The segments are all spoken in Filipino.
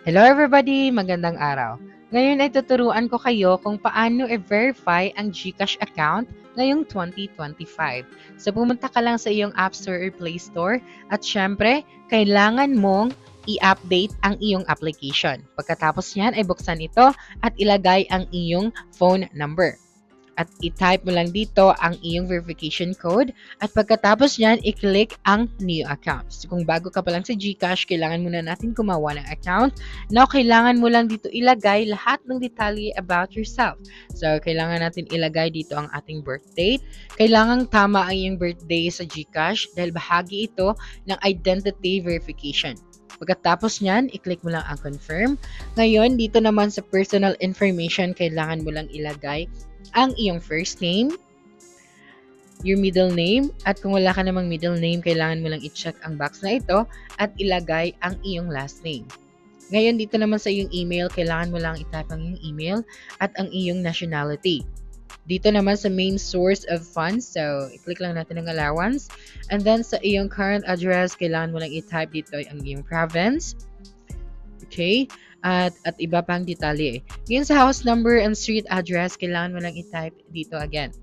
Hello everybody! Magandang araw. Ngayon ay tuturuan ko kayo kung paano i-verify ang GCash account ngayong 2025. So pumunta ka lang sa iyong App Store or Play Store at syempre, kailangan mong i-update ang iyong application. Pagkatapos niyan ay buksan ito at ilagay ang iyong phone number. At i-type mo lang dito ang iyong verification code at pagkatapos niyan, i-click ang new account. So kung bago ka pa lang sa GCash, kailangan muna natin gumawa ng account. Now, kailangan mo lang dito ilagay lahat ng detalye about yourself. So, kailangan natin ilagay dito ang ating birth date. Kailangan tama ang iyong birthday sa GCash dahil bahagi ito ng identity verification. Pagkatapos niyan, i-click mo lang ang confirm. Ngayon, dito naman sa personal information, kailangan mo lang ilagay ang iyong first name, your middle name, at kung wala ka namang middle name, kailangan mo lang i-check ang box na ito at ilagay ang iyong last name. Ngayon, dito naman sa iyong email, kailangan mo lang i-type ang iyong email at ang iyong nationality. Dito naman sa main source of funds, so i-click lang natin ang allowance. And then sa iyong current address, kailangan mo lang i-type dito ang iyong province. Okay? At iba pang detalye. Ngayon sa house number and street address, kailangan mo lang i-type dito again.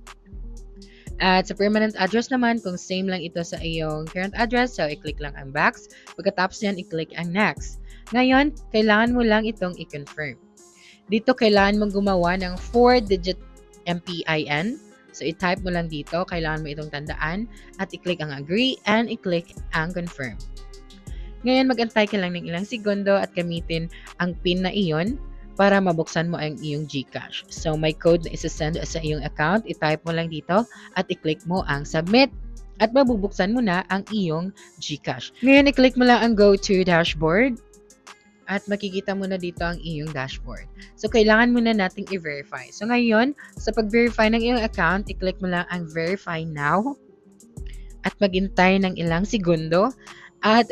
At sa permanent address naman, kung same lang ito sa iyong current address, so i-click lang ang box. Pagkatapos yan, i-click ang next. Ngayon, kailangan mo lang itong i-confirm. Dito, kailangan mong gumawa ng 4-digit MPIN. So, i-type mo lang dito. Kailangan mo itong tandaan. At i-click ang agree and i-click ang confirm. Ngayon, mag-antay ka lang ng ilang segundo at gamitin ang PIN na iyon para mabuksan mo ang iyong GCash. So, may code na isa-send sa iyong account. I-type mo lang dito at i-click mo ang submit at mabubuksan mo na ang iyong GCash. Ngayon, i-click mo lang ang go to dashboard at makikita mo na dito ang iyong dashboard. So, kailangan muna nating i-verify. So, ngayon, sa pag-verify ng iyong account, i-click mo lang ang verify now at maghintay ng ilang segundo at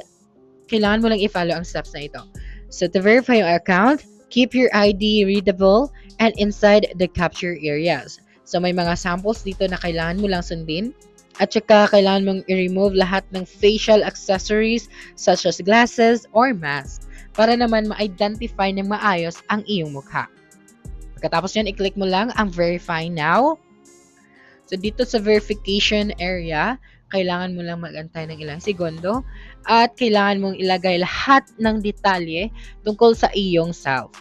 kailangan mo lang i-follow ang steps na ito. So, to verify your account, keep your ID readable and inside the capture areas. So, may mga samples dito na kailangan mo lang sundin. At saka, kailangan mong i-remove lahat ng facial accessories such as glasses or mask para naman ma-identify ng maayos ang iyong mukha. Pagkatapos yan, i-click mo lang ang verify now. So, dito sa verification area, kailangan mo lang mag-antay ng ilang segundo at kailangan mong ilagay lahat ng detalye tungkol sa iyong self.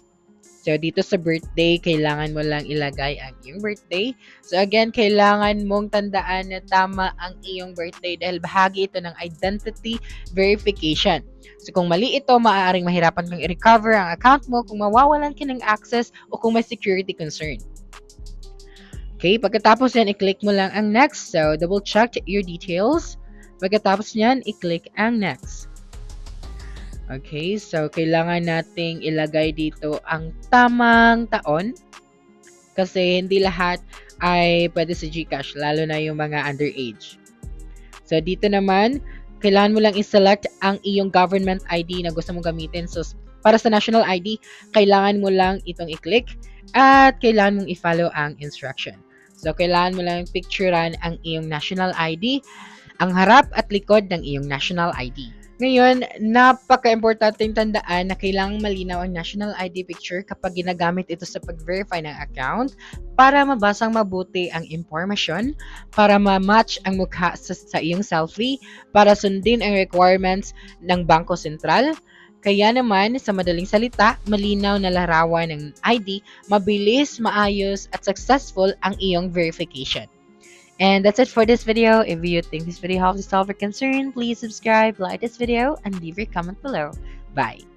So, dito sa birthday, kailangan mo lang ilagay ang iyong birthday. So, again, kailangan mong tandaan na tama ang iyong birthday dahil bahagi ito ng identity verification. So, kung mali ito, maaaring mahirapan kang i-recover ang account mo kung mawawalan ka ng access o kung may security concern. Okay, pagkatapos yan, i-click mo lang ang next. So, double check your details. Pagkatapos yan, i-click ang next. Okay, so kailangan nating ilagay dito ang tamang taon. Kasi hindi lahat ay pwede sa GCash, lalo na yung mga underage. So, dito naman, kailangan mo lang i-select ang iyong government ID na gusto mong gamitin. So, para sa national ID, kailangan mo lang itong i-click at kailangan mong i-follow ang instruction. So, kailangan mo lang picturean ang iyong national ID, ang harap at likod ng iyong national ID. Ngayon, napaka-importanteng tandaan na kailangang malinaw ang national ID picture kapag ginagamit ito sa pag-verify ng account para mabasang mabuti ang impormasyon, para ma-match ang mukha sa iyong selfie, para sundin ang requirements ng Bangko Sentral. Kaya naman, sa madaling salita, malinaw na larawan ng ID, mabilis, maayos, at successful ang iyong verification. And that's it for this video. If you think this video helps you solve your concern, please subscribe, like this video, and leave your comment below. Bye!